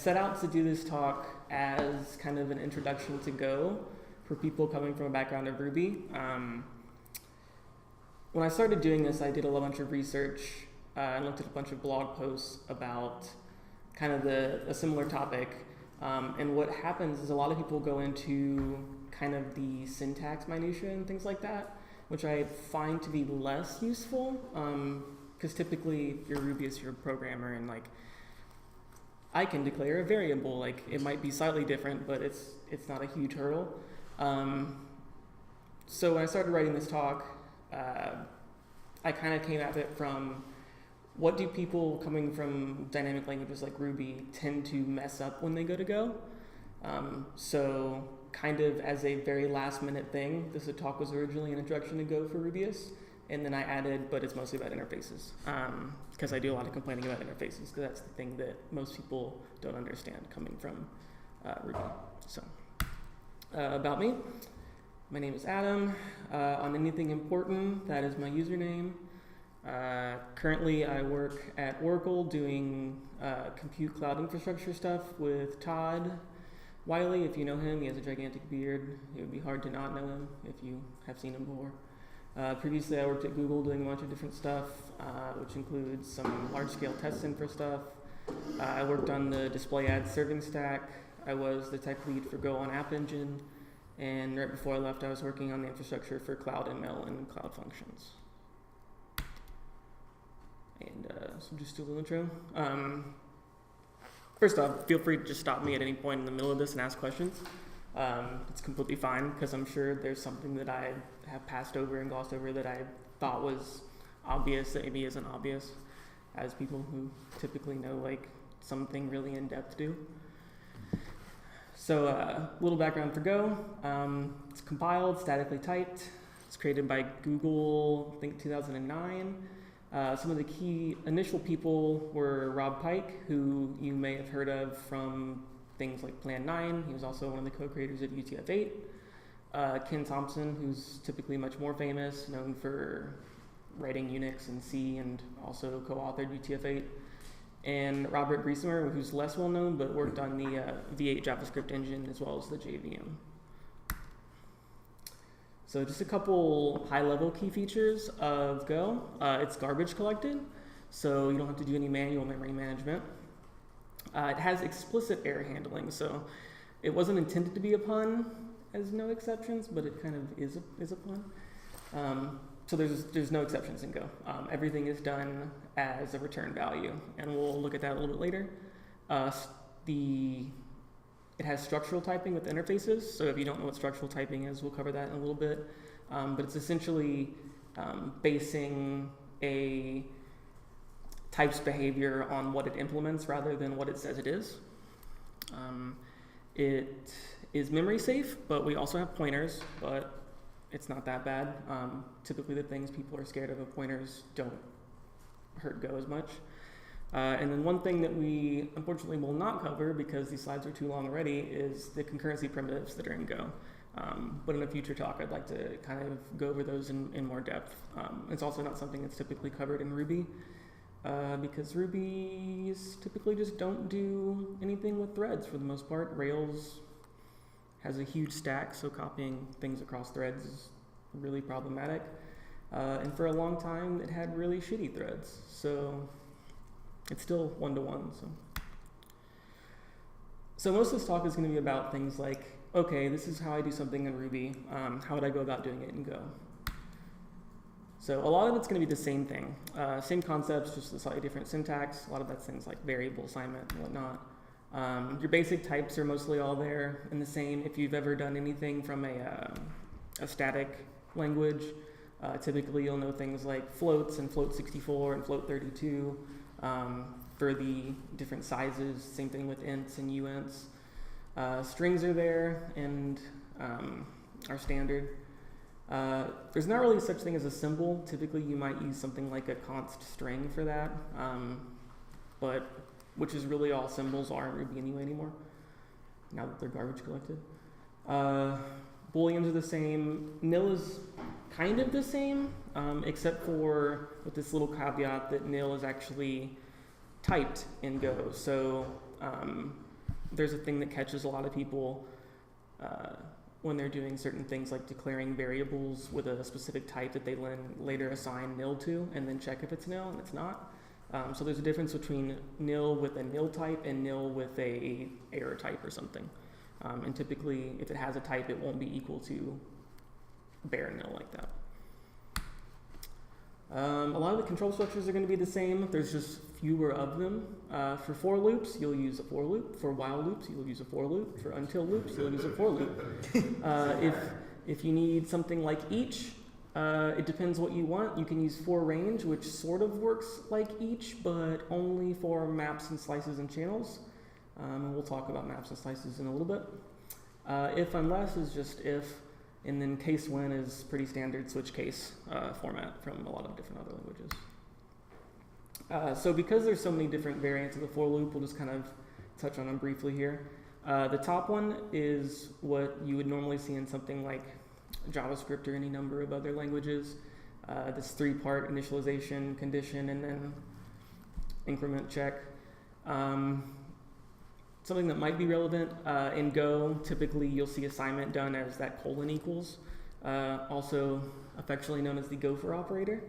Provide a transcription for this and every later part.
set out to do this talk as kind of an introduction to Go for people coming from a background of Ruby. When I started doing this, I did a bunch of research and looked at a bunch of blog posts about kind of a similar topic. And what happens is a lot of people go into kind of the syntax minutia and things like that, which I find to be less useful, because typically if you're Rubyist, you're a programmer, and like I can declare a variable. Like it might be slightly different, but it's not a huge hurdle. So when I started writing this talk, I kind of came at it from what do people coming from dynamic languages like Ruby tend to mess up when they go to Go? So kind of as a very last minute thing, this talk was originally an introduction to Go for Rubyists, and then I added, but it's mostly about interfaces, because I do a lot of complaining about interfaces, because that's the thing that most people don't understand coming from Ruby. So about me, my name is Adam. On anything important, that is my username. Currently, I work at Oracle doing compute cloud infrastructure stuff with Todd Wiley. If you know him, he has a gigantic beard. It would be hard to not know him if you have seen him before. Previously, I worked at Google doing a bunch of different stuff, which includes some large-scale test infra stuff. I worked on the display ad serving stack. I was the tech lead for Go on App Engine. And right before I left, I was working on the infrastructure for Cloud ML and Cloud Functions. And so just do a little intro. First off, feel free to just stop me at any point in the middle of this and ask questions. It's completely fine, because I'm sure there's something that I have passed over and glossed over that I thought was obvious that maybe isn't obvious, as people who typically know like something really in depth do. So a little background for Go. It's compiled, statically typed. It's created by Google, I think 2009. Some of the key initial people were Rob Pike, who you may have heard of from things like Plan 9. He was also one of the co-creators of UTF-8. Ken Thompson, who's typically much more famous, known for writing Unix and C, and also co-authored UTF-8. And Robert Griesemer, who's less well known, but worked on the V8 JavaScript engine as well as the JVM. So just a couple high-level key features of Go. It's garbage collected, so you don't have to do any manual memory management. It has explicit error handling, so it wasn't intended to be a pun as no exceptions, but it kind of is a pun. So there's no exceptions in Go. Everything is done as a return value, and we'll look at that a little bit later. It has structural typing with interfaces, so if you don't know what structural typing is, we'll cover that in a little bit. But it's essentially basing a type's behavior on what it implements rather than what it says it is. It is memory safe, but we also have pointers, but it's not that bad. Typically the things people are scared of pointers don't hurt Go as much. And then one thing that we unfortunately will not cover, because these slides are too long already, is the concurrency primitives that are in Go. But in a future talk, I'd like to kind of go over those in more depth. It's also not something that's typically covered in Ruby, because Rubies typically just don't do anything with threads for the most part. Rails has a huge stack, so copying things across threads is really problematic. And for a long time, it had really shitty threads. So it's still one-to-one. So most of this talk is going to be about things like, okay, this is how I do something in Ruby. How would I go about doing it in Go? So a lot of it's going to be the same thing. Same concepts, just a slightly different syntax. A lot of that's things like variable assignment and whatnot. Your basic types are mostly all there and the same. If you've ever done anything from a static language, typically you'll know things like floats and float 64 and float 32 for the different sizes. Same thing with ints and uints. Strings are there and are standard. There's not really such thing as a symbol. Typically you might use something like a const string for that, but which is really all symbols are in Ruby anymore, now that they're garbage collected. Booleans are the same. Nil is kind of the same, except for with this little caveat that nil is actually typed in Go. So there's a thing that catches a lot of people when they're doing certain things like declaring variables with a specific type that they later assign nil to and then check if it's nil, and it's not. So there's a difference between nil with a nil type and nil with a error type or something. And typically, if it has a type, it won't be equal to bare nil like that. A lot of the control structures are going to be the same. There's just fewer of them. For for loops, you'll use a for loop. For while loops, you'll use a for loop. For until loops, you'll use a for loop. If you need something like each, it depends what you want. You can use for range, which sort of works like each, but only for maps and slices and channels. And we'll talk about maps and slices in a little bit. If unless is just if. And then case when is pretty standard switch case format from a lot of different other languages. So because there's so many different variants of the for loop, we'll just kind of touch on them briefly here. The top one is what you would normally see in something like JavaScript or any number of other languages. This 3-part initialization, condition, and then increment check. Something that might be relevant in Go, typically you'll see assignment done as that colon equals, also affectionately known as the gopher operator.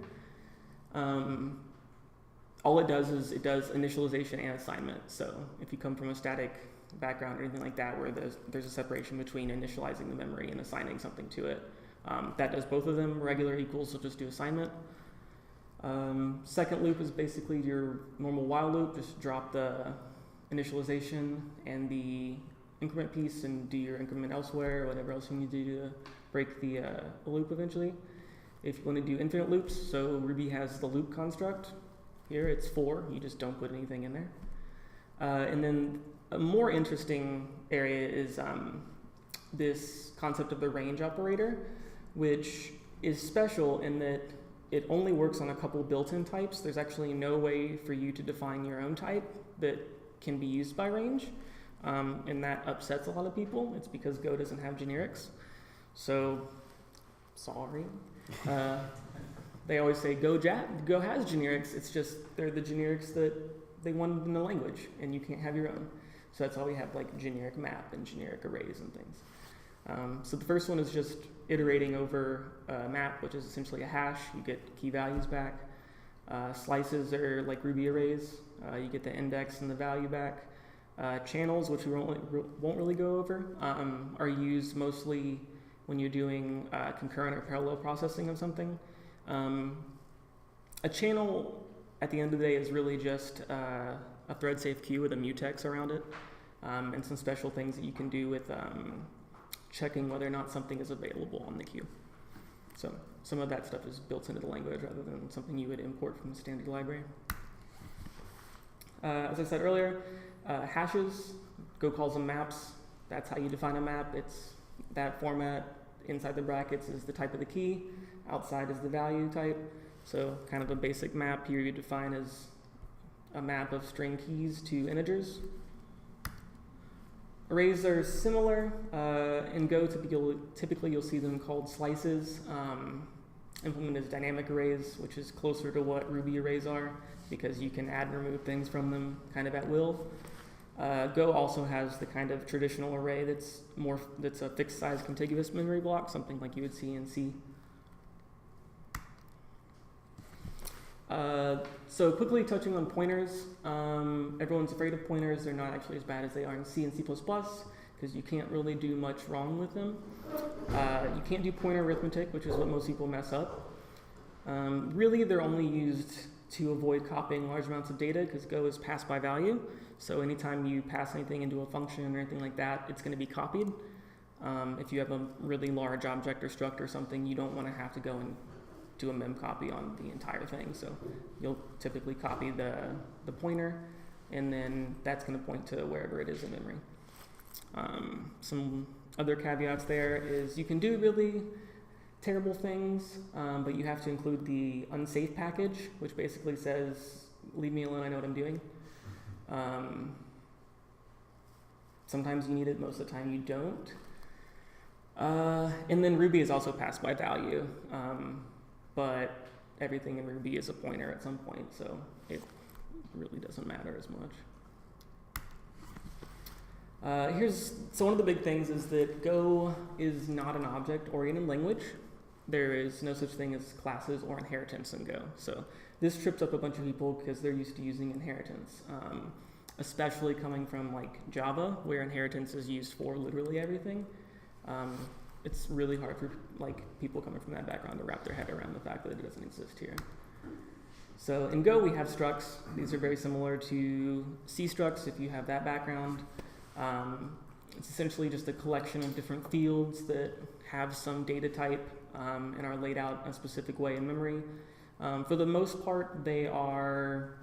All it does is it does initialization and assignment. So if you come from a static background or anything like that where there's a separation between initializing the memory and assigning something to it, that does both of them. Regular equals, so just do assignment. Second loop is basically your normal while loop, just drop the initialization and the increment piece and do your increment elsewhere, or whatever else you need to do to break the loop eventually. If you want to do infinite loops, so Ruby has the loop construct. Here it's for, you just don't put anything in there. And then a more interesting area is this concept of the range operator, which is special in that it only works on a couple built-in types. There's actually no way for you to define your own type that can be used by range, and that upsets a lot of people. It's because Go doesn't have generics. So, sorry. They always say Go has generics. It's just they're the generics that they wanted in the language, and you can't have your own. So that's why we have like generic map and generic arrays and things. So the first one is just iterating over a map, which is essentially a hash. You get key values back. Slices are like Ruby arrays. You get the index and the value back. Channels, which we won't really go over, are used mostly when you're doing concurrent or parallel processing of something. A channel, at the end of the day, is really just a thread-safe queue with a mutex around it, and some special things that you can do with checking whether or not something is available on the queue. So some of that stuff is built into the language rather than something you would import from the standard library. As I said earlier, hashes, Go calls them maps. That's how you define a map. It's that format. Inside the brackets is the type of the key. Outside is the value type. So kind of a basic map here you define as a map of string keys to integers. Arrays are similar. In Go, typically you'll see them called slices. Implemented as dynamic arrays, which is closer to what Ruby arrays are, because you can add and remove things from them kind of at will. Go also has the kind of traditional array that's a fixed size contiguous memory block, something like you would see in C. So quickly touching on pointers, everyone's afraid of pointers. They're not actually as bad as they are in C and C++, because you can't really do much wrong with them. You can't do pointer arithmetic, which is what most people mess up. Really, they're only used to avoid copying large amounts of data, because Go is pass by value. So anytime you pass anything into a function or anything like that, it's going to be copied. If you have a really large object or struct or something, you don't want to have to go and do a mem copy on the entire thing. So you'll typically copy the pointer, and then that's going to point to wherever it is in memory. Some other caveats there is you can do really terrible things, but you have to include the unsafe package, which basically says, leave me alone, I know what I'm doing. Sometimes you need it, most of the time you don't. And then Ruby is also passed by value, but everything in Ruby is a pointer at some point, so it really doesn't matter as much. So one of the big things is that Go is not an object-oriented language. There is no such thing as classes or inheritance in Go. So this trips up a bunch of people because they're used to using inheritance, especially coming from like Java, where inheritance is used for literally everything. It's really hard for like people coming from that background to wrap their head around the fact that it doesn't exist here. So in Go, we have structs. These are very similar to C structs if you have that background. It's essentially just a collection of different fields that have some data type and are laid out a specific way in memory. For the most part, they are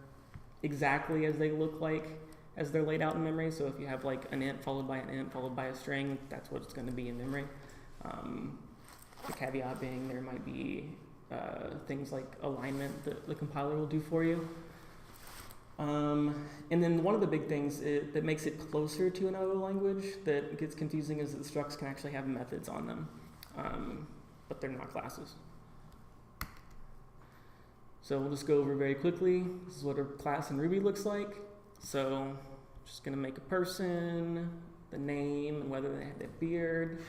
exactly as they look like as they're laid out in memory. So if you have like an int followed by an int followed by a string, that's what it's going to be in memory. The caveat being there might be things like alignment that the compiler will do for you. And then one of the big things that makes it closer to an OO language that gets confusing is that the structs can actually have methods on them, but they're not classes. So we'll just go over very quickly. This is what a class in Ruby looks like. So just going to make a person, the name, and whether they have their beard.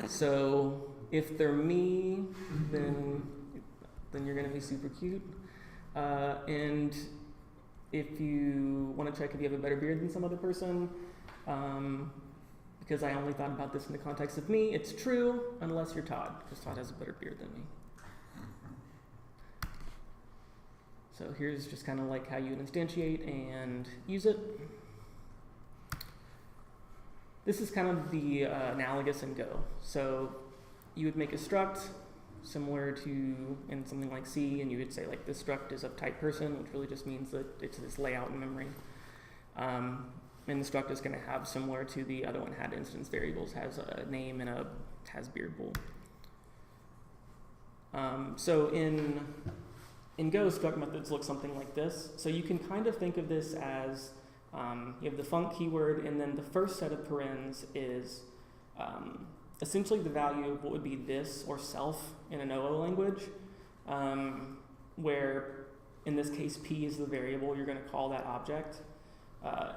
So if they're me, then you're going to be super cute. And if you want to check if you have a better beard than some other person, because I only thought about this in the context of me, it's true unless you're Todd, because Todd has a better beard than me. So here's just kind of like how you would instantiate and use it. This is kind of the analogous in Go. So you would make a struct similar to in something like C, and you would say like this struct is of type person, which really just means that it's this layout in memory. And the struct is going to have, similar to the other one had instance variables, has a name and a has beard bool. So in Go, struct methods look something like this. So you can kind of think of this as you have the func keyword, and then the first set of parens is essentially the value of what would be this or self in an OO language, where in this case p is the variable you're going to call that object,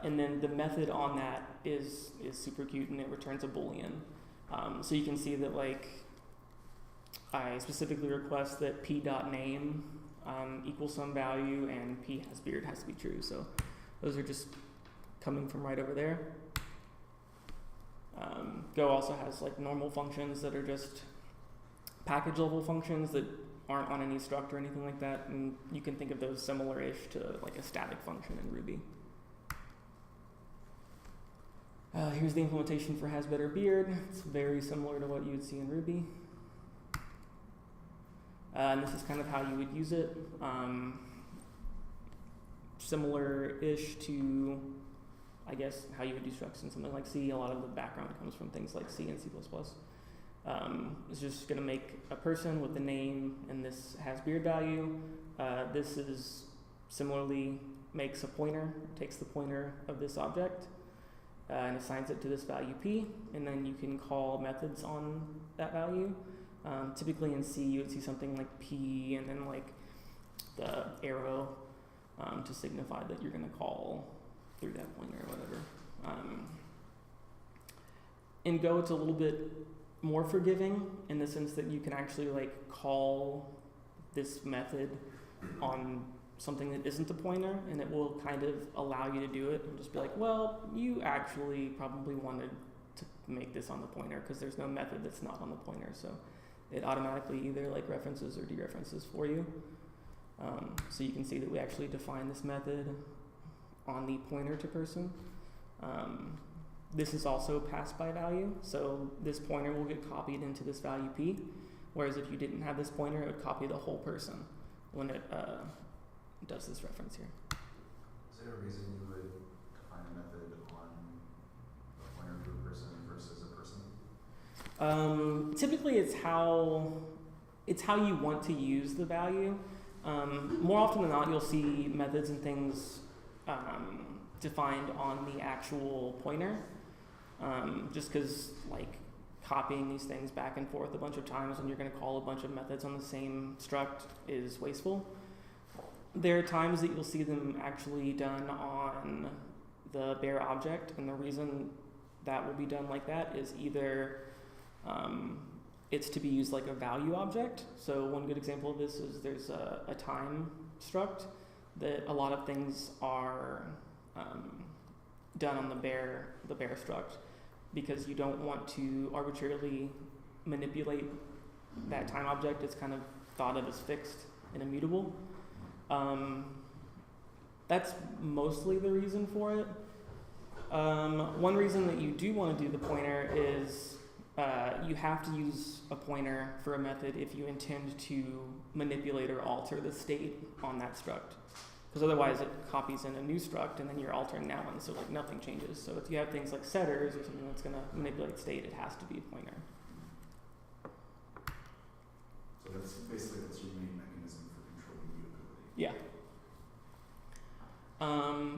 and then the method on that is super cute and it returns a boolean. So you can see that like I specifically request that p.name equals some value and p has beard has to be true. So those are just coming from right over there. Go also has like normal functions that are just package level functions that aren't on any struct or anything like that, and you can think of those similar-ish to like a static function in Ruby. Here's the implementation for has better beard. It's very similar to what you would see in Ruby. And this is kind of how you would use it. Similar-ish to, I guess, how you would do structs in something like C. A lot of the background comes from things like C and C++. It's just going to make a person with the name and this has beard value. This is similarly makes a pointer, takes the pointer of this object, and assigns it to this value p, and then you can call methods on that value. Typically in C, you would see something like p and then like the arrow to signify that you're going to call through that pointer or whatever. In Go, it's a little bit more forgiving in the sense that you can actually like call this method on something that isn't a pointer, and it will kind of allow you to do it and just be like, well, you actually probably wanted to make this on the pointer because there's no method that's not on the pointer, so it automatically either like references or dereferences for you. So you can see that we actually define this method on the pointer to person. This is also passed by value, so this pointer will get copied into this value p, whereas if you didn't have this pointer, it would copy the whole person when it does this reference here. Is there a reason you would define a method on a pointer to a person versus a person? Typically, it's how you want to use the value. More often than not, you'll see methods and things defined on the actual pointer, just because like copying these things back and forth a bunch of times when you're going to call a bunch of methods on the same struct is wasteful. There are times that you'll see them actually done on the bare object, and the reason that will be done like that is either it's to be used like a value object. So one good example of this is there's a time struct that a lot of things are done on the bear struct, because you don't want to arbitrarily manipulate that time object. It's kind of thought of as fixed and immutable. That's mostly the reason for it. One reason that you do want to do the pointer is you have to use a pointer for a method if you intend to manipulate or alter the state on that struct. Because otherwise it copies in a new struct and then you're altering that one, so like nothing changes. So if you have things like setters or something that's going to manipulate state, it has to be a pointer. So that's your main mechanism for controlling mutability. Yeah.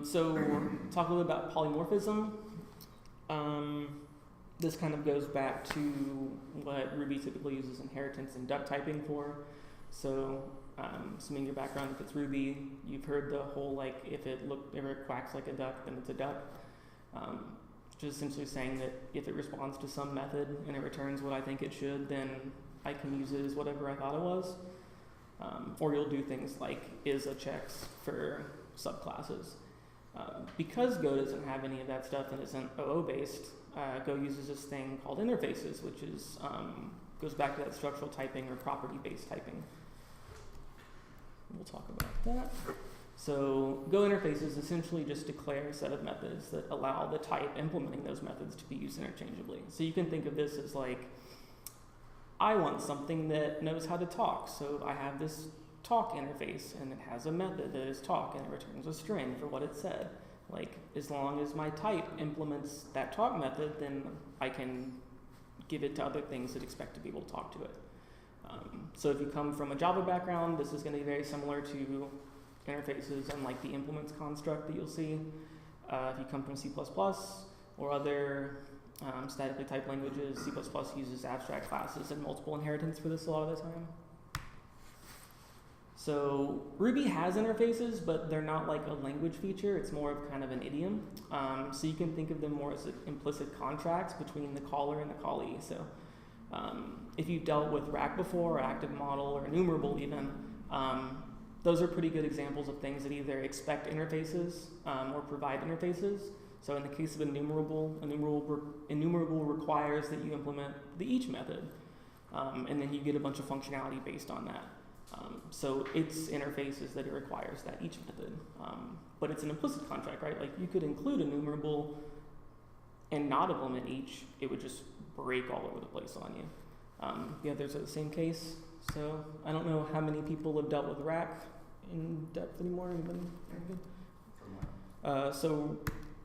So talk a little bit about polymorphism. This kind of goes back to what Ruby typically uses inheritance and duck typing for. So assuming your background, if it's Ruby, you've heard the whole like if it quacks like a duck, then it's a duck. Which is essentially saying that if it responds to some method and it returns what I think it should, then I can use it as whatever I thought it was. Or you'll do things like is-a checks for subclasses. Because Go doesn't have any of that stuff and isn't OO based, Go uses this thing called interfaces, which is goes back to that structural typing or property based typing. We'll talk about that. So Go interfaces essentially just declare a set of methods that allow the type implementing those methods to be used interchangeably. So you can think of this as like, I want something that knows how to talk, so I have this talk interface and it has a method that is talk and it returns a string for what it said. Like, as long as my type implements that talk method, then I can give it to other things that expect to be able to talk to it. So if you come from a Java background, this is going to be very similar to interfaces and like the implements construct that you'll see. If you come from C++ or other statically typed languages, C++ uses abstract classes and multiple inheritance for this a lot of the time. So Ruby has interfaces, but they're not like a language feature. It's more of kind of an idiom. So you can think of them more as implicit contracts between the caller and the callee. So if you've dealt with rack before, or active model, or enumerable even, those are pretty good examples of things that either expect interfaces or provide interfaces. So in the case of enumerable requires that you implement the each method, and then you get a bunch of functionality based on that. So its interfaces that it requires that each method, but it's an implicit contract, right? Like you could include enumerable and not implement each, it would just break all over the place on you. The others are the same case. So I don't know how many people have dealt with rack in depth anymore. Anybody? So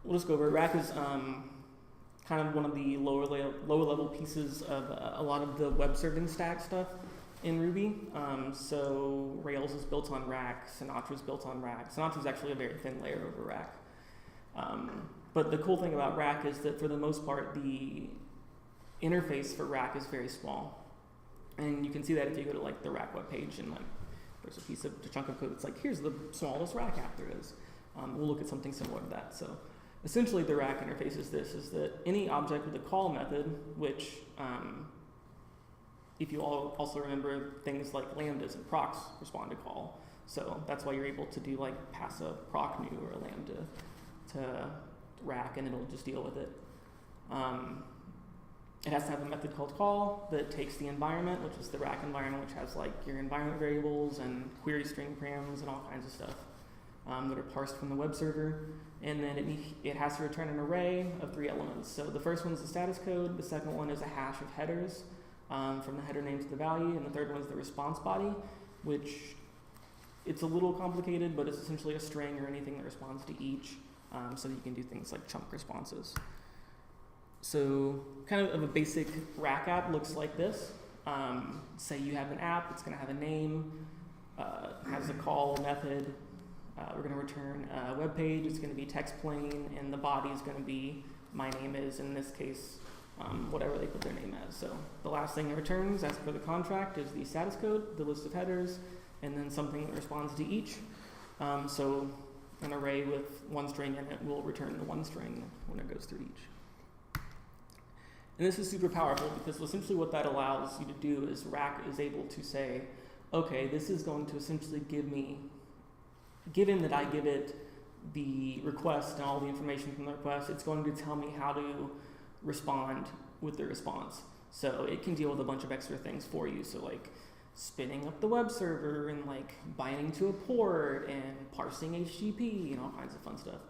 we'll just go over it. Rack is kind of one of the lower level pieces of a lot of the web serving stack stuff in Ruby. So Rails is built on Rack, Sinatra is built on Rack. Sinatra is actually a very thin layer over Rack. But the cool thing about Rack is that for the most part, the interface for Rack is very small. And you can see that if you go to like the Rack webpage and like there's a chunk of code that's like, here's the smallest Rack app there is. We'll look at something similar to that. So essentially the Rack interface is this, is that any object with a call method, which if you all also remember things like lambdas and procs respond to call. So that's why you're able to do like pass a proc new or a lambda to Rack and it'll just deal with it. It has to have a method called call that takes the environment, which is the Rack environment, which has like your environment variables and query string params and all kinds of stuff that are parsed from the web server. And then it has to return an array of 3 elements. So the first one is the status code. The second one is a hash of headers from the header name to the value. And the third one is the response body, which it's a little complicated, but it's essentially a string or anything that responds to each. So that you can do things like chunk responses. So kind of a basic Rack app looks like this. Say you have an app, it's going to have a name, has a call method. We're going to return a web page. It's going to be text plain, and the body is going to be my name is, in this case, whatever they put their name as. So the last thing it returns, as per the contract, is the status code, the list of headers, and then something that responds to each. So an array with one string in it will return the one string when it goes through each. And this is super powerful because essentially what that allows you to do is Rack is able to say, okay, this is going to essentially give me, given that I give it the request and all the information from the request, it's going to tell me how to respond with the response. So it can deal with a bunch of extra things for you. So like spinning up the web server and like binding to a port and parsing HTTP and all kinds of fun stuff.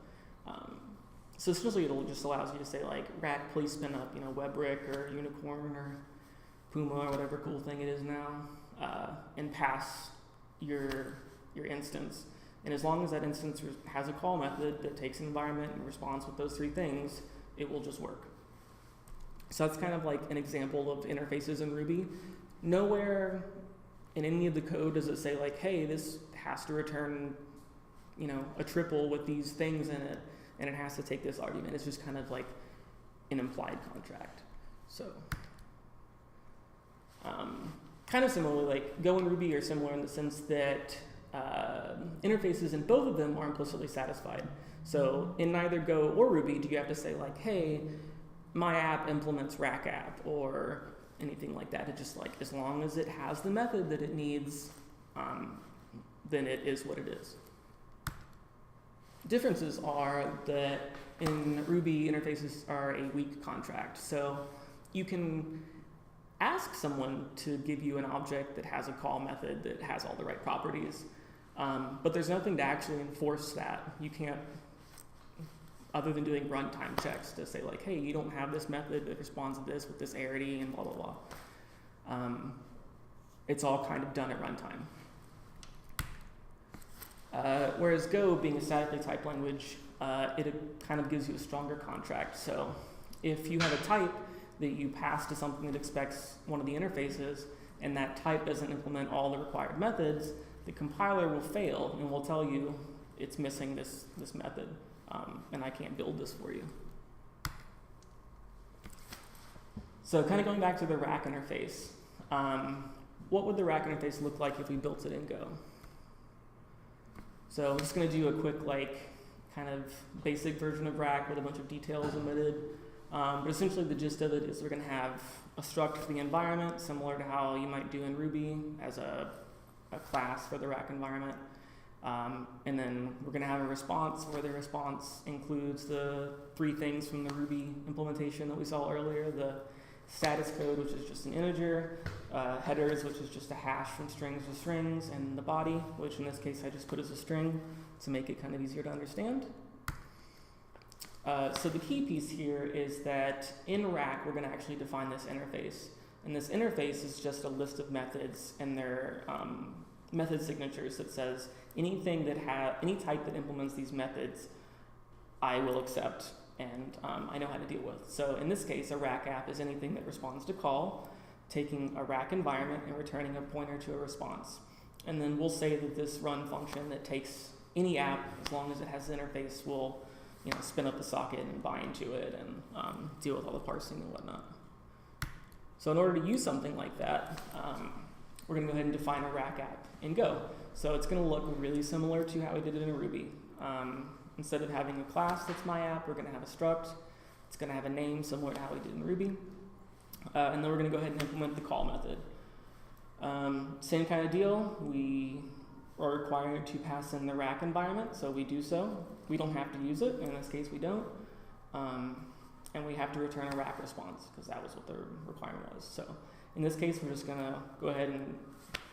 So essentially it'll just allows you to say like, Rack, please spin up, WebRick or Unicorn or Puma or whatever cool thing it is now, and pass your instance. And as long as that instance has a call method that takes an environment and responds with those three things, it will just work. So that's kind of like an example of interfaces in Ruby. Nowhere in any of the code does it say like, hey, this has to return, a triple with these things in it, and it has to take this argument. It's just kind of like an implied contract. So kind of similarly, like Go and Ruby are similar in the sense that interfaces in both of them are implicitly satisfied. So in neither Go or Ruby do you have to say like, hey, my app implements Rack app or anything like that. It just like, as long as it has the method that it needs, then it is what it is. Differences are that in Ruby, interfaces are a weak contract. So you can ask someone to give you an object that has a call method that has all the right properties, but there's nothing to actually enforce that. You can't, other than doing runtime checks to say like, hey, you don't have this method that responds to this with this arity and blah, blah, blah. It's all kind of done at runtime. Whereas Go, being a statically typed language, it kind of gives you a stronger contract. So if you have a type that you pass to something that expects one of the interfaces, and that type doesn't implement all the required methods, the compiler will fail and will tell you it's missing this method, and I can't build this for you. So kind of going back to the Rack interface, what would the Rack interface look like if we built it in Go? So I'm just going to do a quick, kind of basic version of Rack with a bunch of details omitted. But essentially the gist of it is we're going to have a struct for the environment, similar to how you might do in Ruby as a class for the Rack environment. And then we're going to have a response where the response includes the three things from the Ruby implementation that we saw earlier, the status code, which is just an integer, headers, which is just a hash from strings to strings, and the body, which in this case I just put as a string to make it kind of easier to understand. So the key piece here is that in Rack we're going to actually define this interface. And this interface is just a list of methods and their method signatures that says any type that implements these methods I will accept and I know how to deal with. So in this case, a Rack app is anything that responds to call, taking a Rack environment and returning a pointer to a response. And then we'll say that this run function that takes any app, as long as it has an interface, will spin up the socket and bind to it and deal with all the parsing and whatnot. So in order to use something like that, we're going to go ahead and define a Rack app in Go. So it's going to look really similar to how we did it in Ruby. Instead of having a class that's my app, we're going to have a struct. It's going to have a name similar to how we did in Ruby. And then we're going to go ahead and implement the call method. Same kind of deal. We are required to pass in the Rack environment, so we do so. We don't have to use it. In this case, we don't. And we have to return a Rack response, because that was what the requirement was. So in this case, we're just going to go ahead and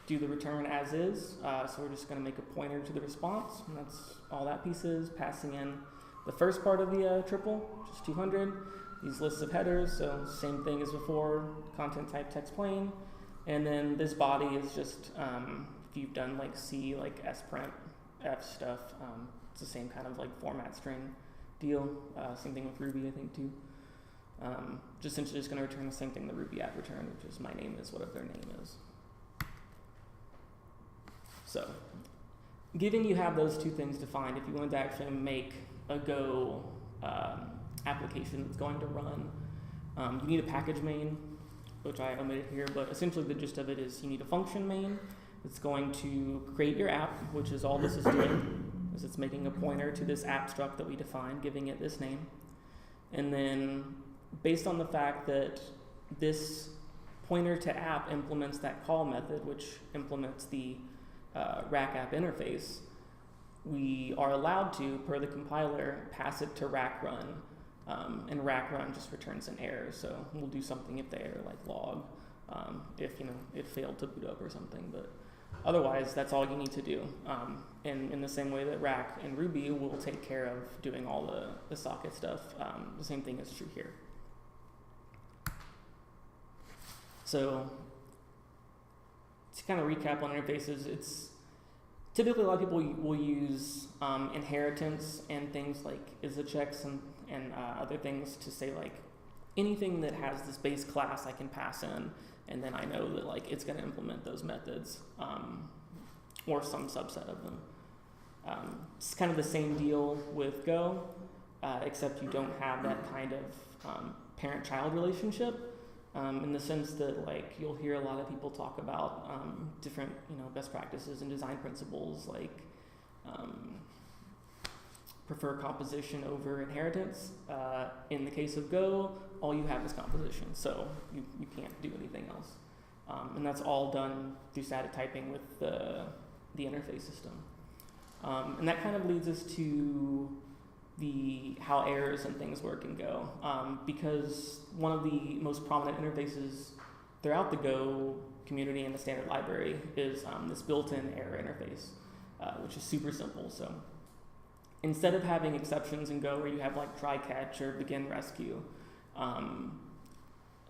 do the return as is. So we're just going to make a pointer to the response, and that's all that piece is, passing in the first part of the triple, which is 200, these lists of headers, so same thing as before, content type text plain, and then this body is just, if you've done C, sprint, f stuff, it's the same kind of format string deal, same thing with Ruby, I think, too. Just essentially just going to return the same thing the Ruby app returned, which is my name is whatever their name is. So, given you have those two things defined, if you wanted to actually make a Go application that's going to run, you need a package main, which I omitted here, but essentially the gist of it is you need a function main that's going to create your app, which is all this is doing, is it's making a pointer to this app struct that we defined, giving it this name. And then based on the fact that this pointer to app implements that call method, which implements the rack app interface, we are allowed to, per the compiler, pass it to rack run, and rack run just returns an error. So we'll do something if the error, like log, if it failed to boot up or something. But otherwise, that's all you need to do. And in the same way that rack and Ruby will take care of doing all the socket stuff, the same thing is true here. So to kind of recap on interfaces, it's typically a lot of people will use inheritance and things like is-a-checks and other things to say like anything that has this base class I can pass in, and then I know that like it's going to implement those methods or some subset of them. It's kind of the same deal with Go, except you don't have that kind of parent-child relationship. In the sense that like you'll hear a lot of people talk about different best practices and design principles, like prefer composition over inheritance. In the case of Go, all you have is composition, so you can't do anything else, and that's all done through static typing with the interface system. And that kind of leads us to how errors and things work in Go, because one of the most prominent interfaces throughout the Go community and the standard library is this built-in error interface, which is super simple. So instead of having exceptions in Go where you have like try catch or begin rescue,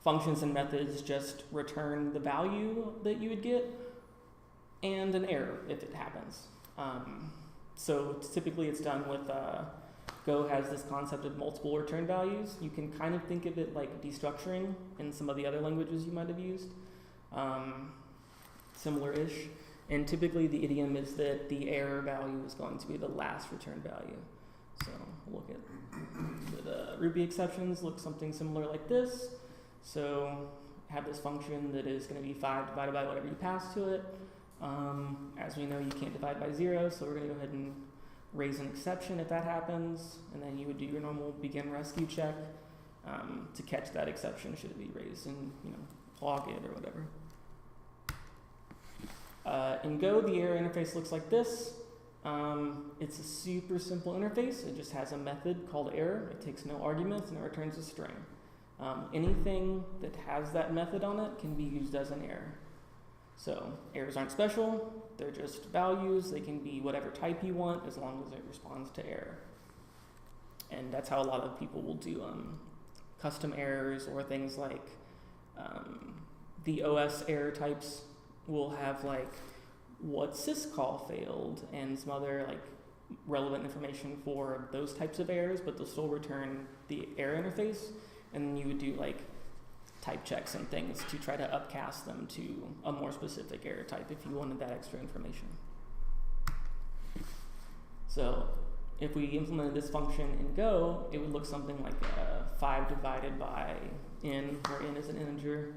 functions and methods just return the value that you would get and an error if it happens. So typically it's done with Go has this concept of multiple return values. You can kind of think of it like destructuring in some of the other languages you might have used, similar-ish. And typically the idiom is that the error value is going to be the last return value. So we'll look at the Ruby exceptions, look something similar like this. So have this function that is going to be 5 divided by whatever you pass to it. As we know, you can't divide by 0, so we're going to go ahead and raise an exception if that happens, and then you would do your normal begin rescue check to catch that exception should it be raised, and log it or whatever. In Go, the error interface looks like this. It's a super simple interface. It just has a method called error. It takes no arguments and it returns a string. Anything that has that method on it can be used as an error. So errors aren't special, they're just values. They can be whatever type you want as long as it responds to error. And that's how a lot of people will do custom errors, or things like the OS error types will have like what syscall failed and some other like relevant information for those types of errors, but they'll still return the error interface, and then you would do like type checks and things to try to upcast them to a more specific error type if you wanted that extra information. So if we implemented this function in Go, it would look something like 5 divided by n, where n is an integer,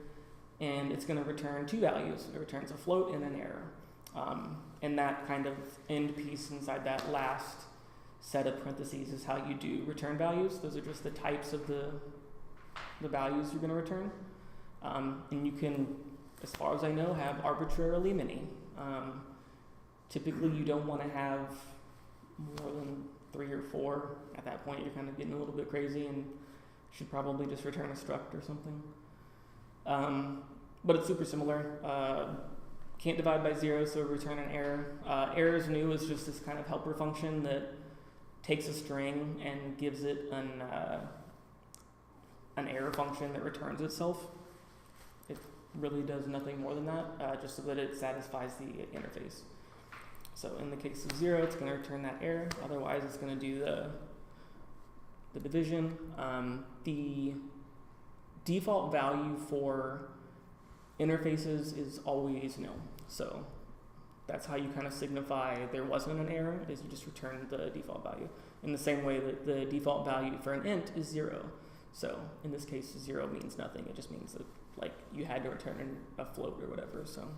and it's going to return 2 values. It returns a float and an error. And that kind of end piece inside that last set of parentheses is how you do return values. Those are just the types of the values you're going to return. And you can, as far as I know, have arbitrarily many. Typically, you don't want to have more than 3 or 4. At that point, you're kind of getting a little bit crazy and should probably just return a struct or something. But it's super similar. Can't divide by 0, so return an error. Error is new is just this kind of helper function that takes a string and gives it an error function that returns itself. It really does nothing more than that, just so that it satisfies the interface. So in the case of 0, it's going to return that error. Otherwise, it's going to do the division. The default value for interfaces is always nil. So that's how you kind of signify there wasn't an error, is you just return the default value. In the same way that the default value for an int is 0. So in this case, 0 means nothing. It just means that like you had to return a float or whatever. So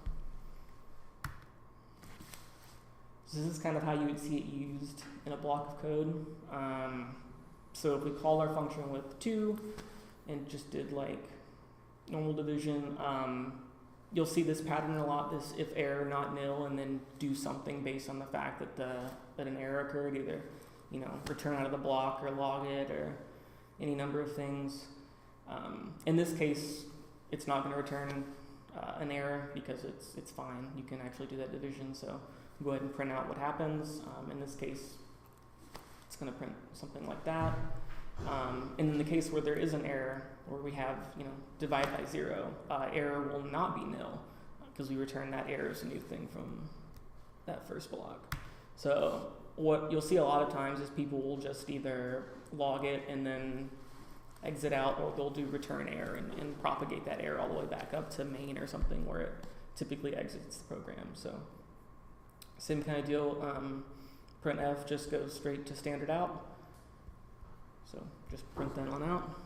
this is kind of how you would see it used in a block of code. So if we call our function with 2, and just did like normal division, you'll see this pattern a lot, this if error not nil, and then do something based on the fact that an error occurred, either, return out of the block or log it or any number of things. In this case, it's not going to return an error because it's fine. You can actually do that division, so go ahead and print out what happens. In this case, it's going to print something like that. And in the case where there is an error, where we have, divide by 0, error will not be nil because we return that error as a new thing from that first block. So what you'll see a lot of times is people will just either log it and then exit out, or they'll do return error and propagate that error all the way back up to main or something where it typically exits the program. So same kind of deal. Printf just goes straight to standard out. So just print that on out.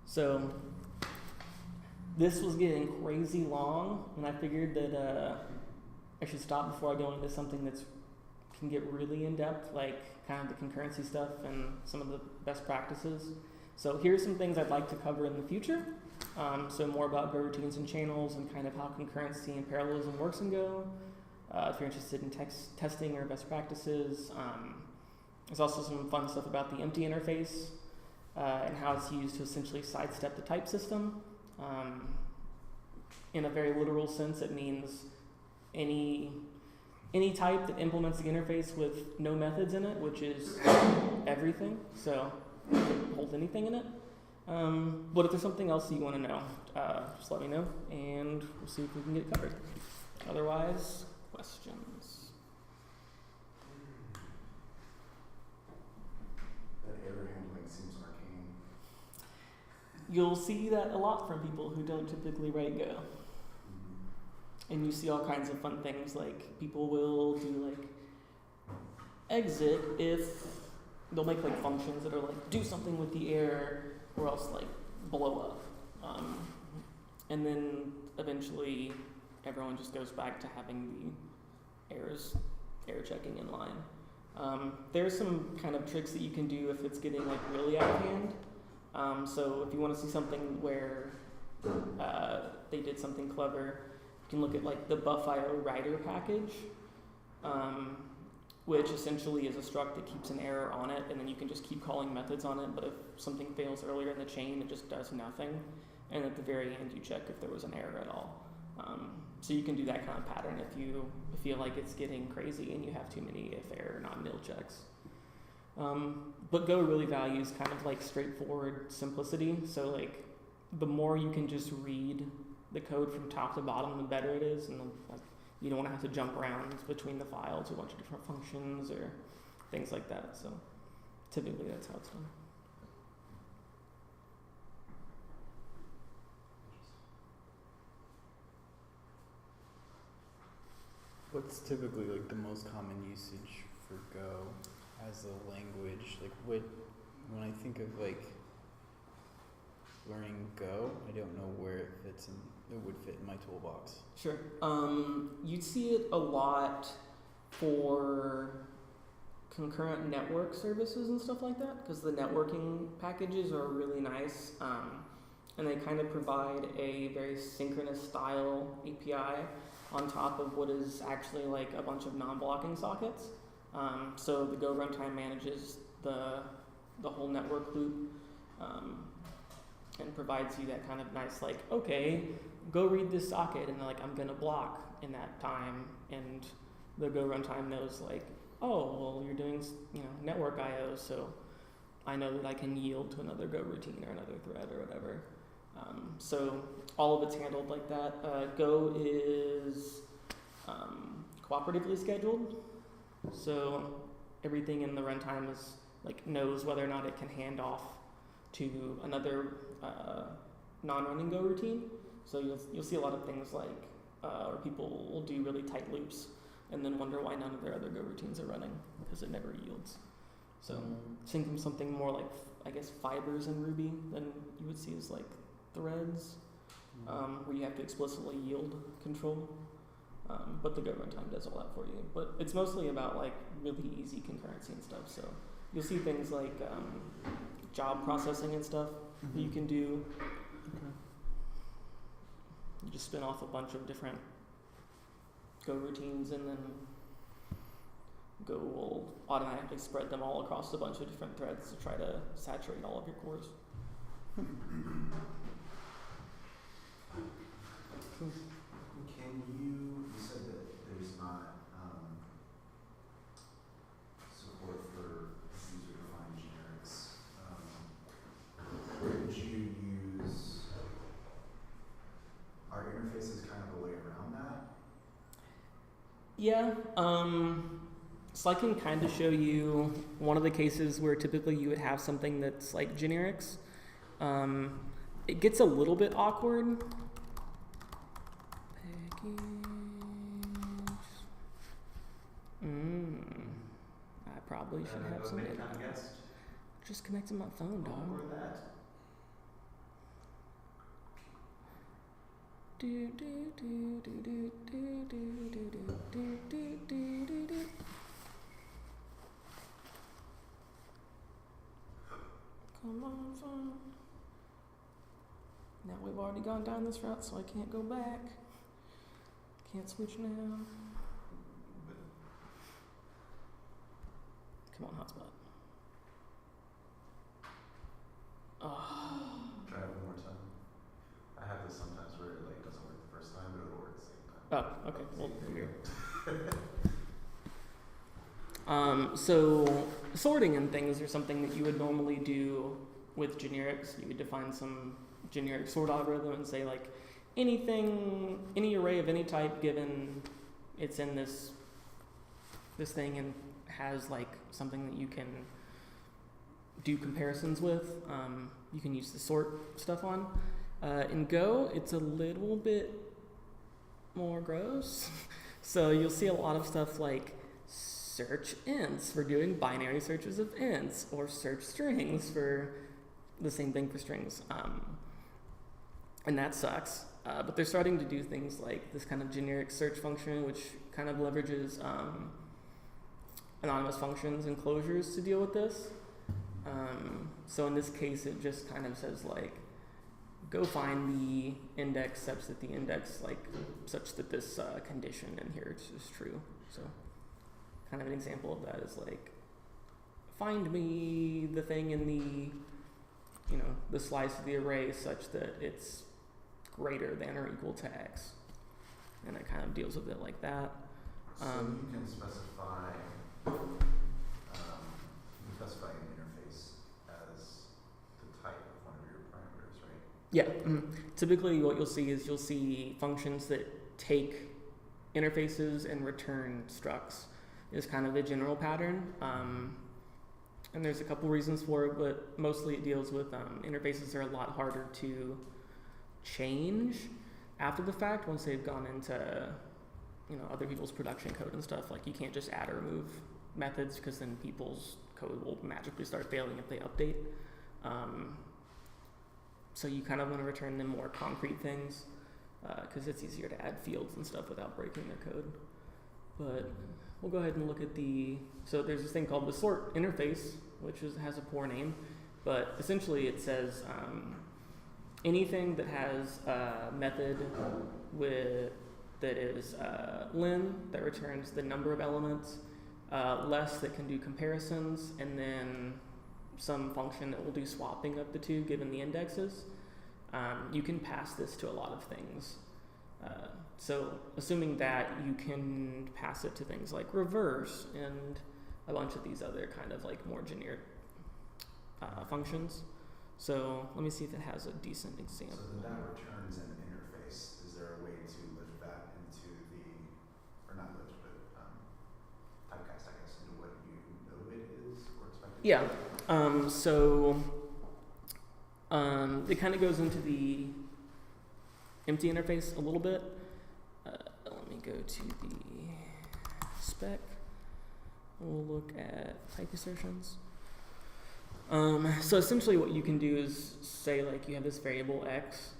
So this was getting crazy long, and I figured that I should stop before I go into something that's can get really in depth, like kind of the concurrency stuff and some of the best practices. So here's some things I'd like to cover in the future. So more about Go routines and channels and kind of how concurrency and parallelism works in Go. If you're interested in testing or best practices. There's also some fun stuff about the empty interface and how it's used to essentially sidestep the type system. In a very literal sense, it means any type that implements the interface with no methods in it, which is everything, so it can hold anything in it. But if there's something else you want to know, just let me know, and we'll see if we can get it covered. Otherwise, questions? That error handling seems arcane. You'll see that a lot from people who don't typically write Go. And you see all kinds of fun things, like people will do like exit if they'll make like functions that are like do something with the error or else like blow up. And then eventually everyone just goes back to having the error checking in line. There's some kind of tricks that you can do if it's getting like really out of hand. So if you want to see something where they did something clever, you can look at like the buff.io writer package, which essentially is a struct that keeps an error on it, and then you can just keep calling methods on it, but if something fails earlier in the chain, it just does nothing, and at the very end you check if there was an error at all. So you can do that kind of pattern if you feel like it's getting crazy and you have too many if error not nil checks. But Go really values kind of like straightforward simplicity, so like the more you can just read the code from top to bottom, the better it is, and like you don't want to have to jump around between the files or a bunch of different functions or things like that. So typically that's how it's done. What's typically like the most common usage for Go as a language? Like when I think of like learning Go, I don't know where it would fit in my toolbox. Sure. You'd see it a lot for concurrent network services and stuff like that, because the networking packages are really nice, and they kind of provide a very synchronous style API on top of what is actually like a bunch of non-blocking sockets. So the Go runtime manages the whole network loop, and provides you that kind of nice like, okay, go read this socket, and like I'm gonna block in that time, and the Go runtime knows like, oh, well you're doing network I/O, so I know that I can yield to another Go routine or another thread or whatever. So all of it's handled like that. Go is cooperatively scheduled, so everything in the runtime is like knows whether or not it can hand off to another non-running Go routine. So you'll see a lot of things like where people will do really tight loops and then wonder why none of their other Go routines are running because it never yields. So think of something more like I guess fibers in Ruby than you would see as like threads, where you have to explicitly yield control. But the Go runtime does all that for you. But it's mostly about like really easy concurrency and stuff. So you'll see things like job processing and stuff Mm-hmm. you can do. Okay. You just spin off a bunch of different Go routines, and then Go will automatically spread them all across a bunch of different threads to try to saturate all of your cores. Can you said that there's not support for user-defined generics. Would you use, are interfaces kind of a way around that? Yeah, so I can kind of show you one of the cases where typically you would have something that's like generics. It gets a little bit awkward. Package. I probably should have some. Just connecting my phone, dog. Or that? Do do do do do do do do do do do do do. Come on, phone. Now we've already gone down this route, so I can't go back. Can't switch now. Come on, hotspot. Oh. Try it one more time. I have this sometimes where it like doesn't work the first time, but it'll work the same time. Oh, okay. Well, weird. So sorting and things are something that you would normally do with generics. You would define some generic sort algorithm and say like anything, any array of any type given it's in this thing and has like something that you can do comparisons with. You can use the sort stuff on. In Go, it's a little bit more gross. So you'll see a lot of stuff like search ints for doing binary searches of ints, or search strings for the same thing for strings. And that sucks. But they're starting to do things like this kind of generic search function, which kind of leverages anonymous functions and closures to deal with this. So in this case, it just kind of says like, go find the index such that the index such that this condition in here is true. So kind of an example of that is like, find me the thing in the slice of the array such that it's greater than or equal to x, and it kind of deals with it like that. So you can specify an interface as the type of one of your parameters, right? Yeah. Typically, what you'll see functions that take interfaces and return structs is kind of the general pattern. And there's a couple reasons for it, but mostly it deals with interfaces are a lot harder to change after the fact once they've gone into other people's production code and stuff. Like you can't just add or remove methods because then people's code will magically start failing if they update. So you kind of want to return them more concrete things because it's easier to add fields and stuff without breaking their code. But we'll go ahead and look at so there's this thing called the sort interface, which has a poor name, but essentially it says anything that has a method that is len, that returns the number of elements, less that can do comparisons, and then some function that will do swapping of the two given the indexes. You can pass this to a lot of things. So assuming that, you can pass it to things like reverse and a bunch of these other kind of like more generic functions. So let me see if it has a decent example. So that returns an interface. Is there a way to lift that into or not lift, but typecast, I guess, into what you know it is or expect it? Yeah. It kind of goes into the empty interface a little bit. Let me go to the spec. We'll look at type assertions. So essentially what you can do is say like you have this variable x,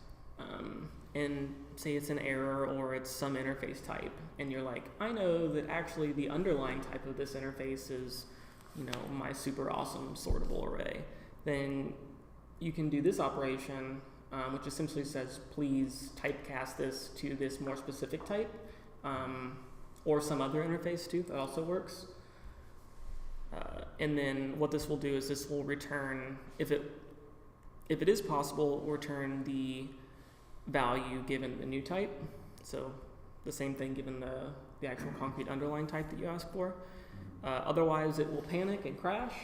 and say it's an error or it's some interface type, and you're like, I know that actually the underlying type of this interface is, my super awesome sortable array. then you can do this operation, which essentially says, please typecast this to this more specific type, or some other interface too, that also works. And then what this will do is this will return, if it is possible, return the value given the new type. So the same thing given the actual concrete underlying type that you asked for. Otherwise, it will panic and crash.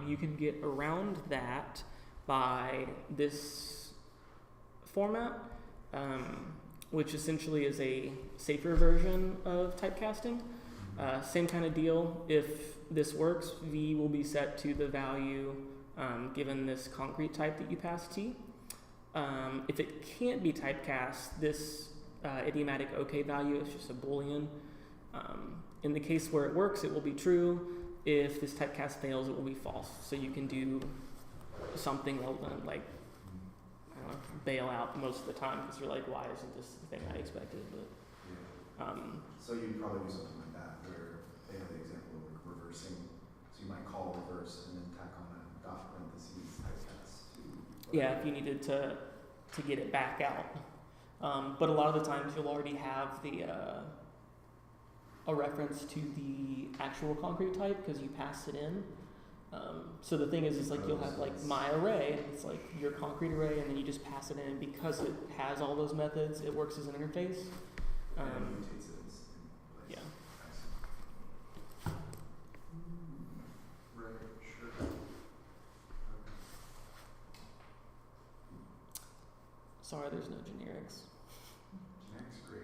You can get around that by this format, which essentially is a safer version of typecasting. Same kind of deal. If this works, v will be set to the value given this concrete type that you pass t. If it can't be typecast, this idiomatic OK value is just a Boolean. In the case where it works, it will be true. If this typecast fails, it will be false. So you can do something like, I don't know, bail out most of the time because you're like, why isn't this the thing I expected? But, so you'd probably do something like that where they have the example of like reversing. So you might call reverse and then tack on a dot parentheses typecast to. Yeah, if you needed to get it back out. But a lot of the times you'll already have a reference to the actual concrete type because you passed it in. So the thing is like you'll have like my array, it's like your concrete array, and then you just pass it in. Because it has all those methods, it works as an interface. Yeah. Right, sure. Sorry, there's no generics. Generics, great.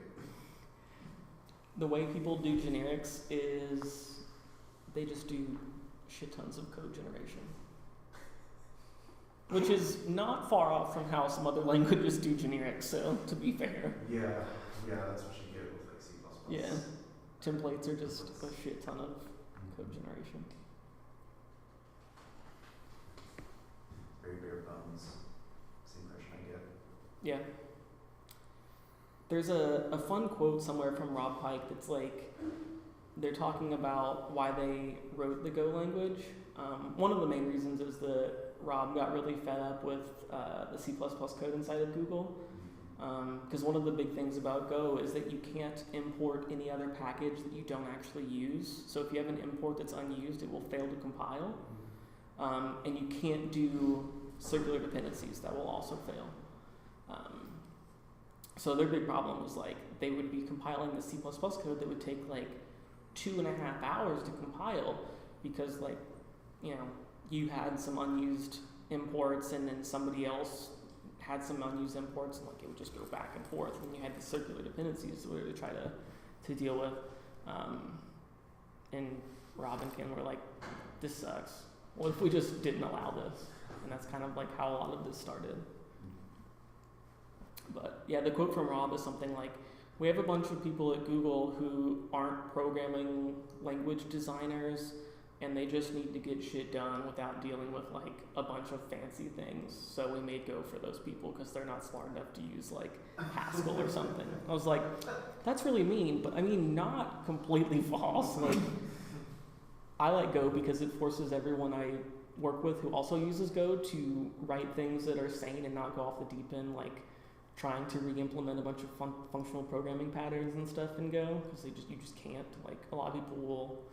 The way people do generics is they just do shit tons of code generation, which is not far off from how some other languages do generics. So to be fair, Yeah, that's what you get with like C++. yeah, templates are just a shit ton of code generation. Very bare bones. It's the impression I get. Yeah. There's a fun quote somewhere from Rob Pike that's like, they're talking about why they wrote the Go language. One of the main reasons is that Rob got really fed up with the C++ code inside of Google. Because one of the big things about Go is that you can't import any other package that you don't actually use. So if you have an import that's unused, it will fail to compile. And you can't do circular dependencies, that will also fail. So their big problem was like they would be compiling the C++ code that would take like 2.5 hours to compile because like, you know, you had some unused imports and then somebody else had some unused imports and like it would just go back and forth, and you had the circular dependencies to try to deal with. And Rob and Ken were like, this sucks. What if we just didn't allow this? And that's kind of like how a lot of this started. But yeah, the quote from Rob is something like, we have a bunch of people at Google who aren't programming language designers, and they just need to get shit done without dealing with like a bunch of fancy things. So we made Go for those people because they're not smart enough to use like Haskell or something. I was like, that's really mean, but I mean, not completely false. Like, I like Go because it forces everyone I work with who also uses Go to write things that are sane and not go off the deep end, like trying to re-implement a bunch of functional programming patterns and stuff in Go, because you just can't. Like, a lot of people will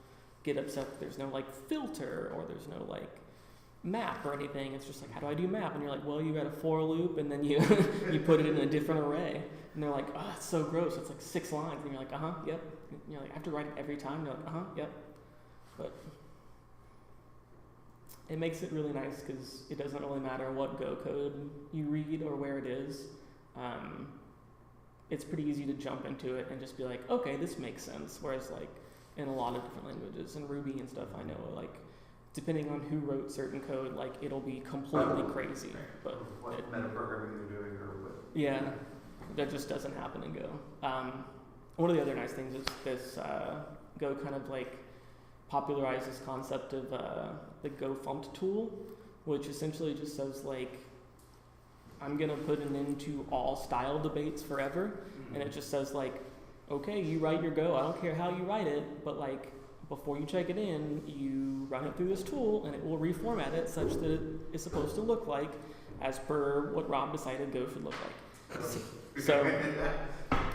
get upset that there's no like filter or there's no like map or anything. It's just like, how do I do map? And you're like, well, you got a for loop and then you you put it in a different array. And they're like, oh, that's so gross. It's like 6 lines. And you're like, yep. And you're like, I have to write it every time. And you're like, yep. But it makes it really nice because it doesn't really matter what Go code you read or where it is. It's pretty easy to jump into it and just be like, okay, this makes sense. Whereas like in a lot of different languages, in Ruby and stuff, I know like depending on who wrote certain code, like it'll be completely crazy. But what metaprogramming they're doing or what? Yeah, that just doesn't happen in Go. One of the other nice things is this Go kind of like popularized this concept of the Go font tool, which essentially just says like, I'm gonna put an end to all style debates forever, and it just says like, okay, you write your Go, I don't care how you write it, but like before you check it in, you run it through this tool, and it will reformat it such that it is supposed to look like as per what Rob decided Go should look like. So,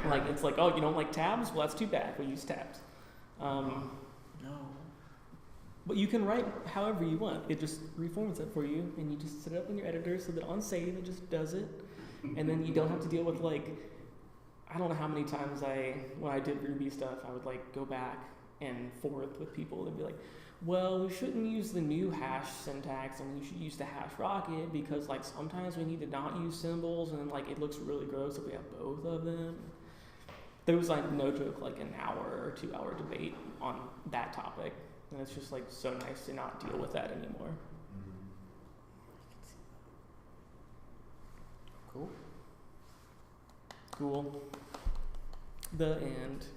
like, it's like, oh, you don't like tabs? Well, that's too bad. We use tabs. No. But you can write however you want. It just reforms it for you, and you just set it up in your editor so that on save it just does it, and then you don't have to deal with, like, I don't know how many times when I did Ruby stuff, I would like go back and forth with people and be like, well, we shouldn't use the new hash syntax, and we should use the hash rocket because like sometimes we need to not use symbols, and then like it looks really gross if we have both of them. There was like no joke like an hour or 2 hour debate on that topic. And it's just like so nice to not deal with that anymore. Cool. Cool. The end.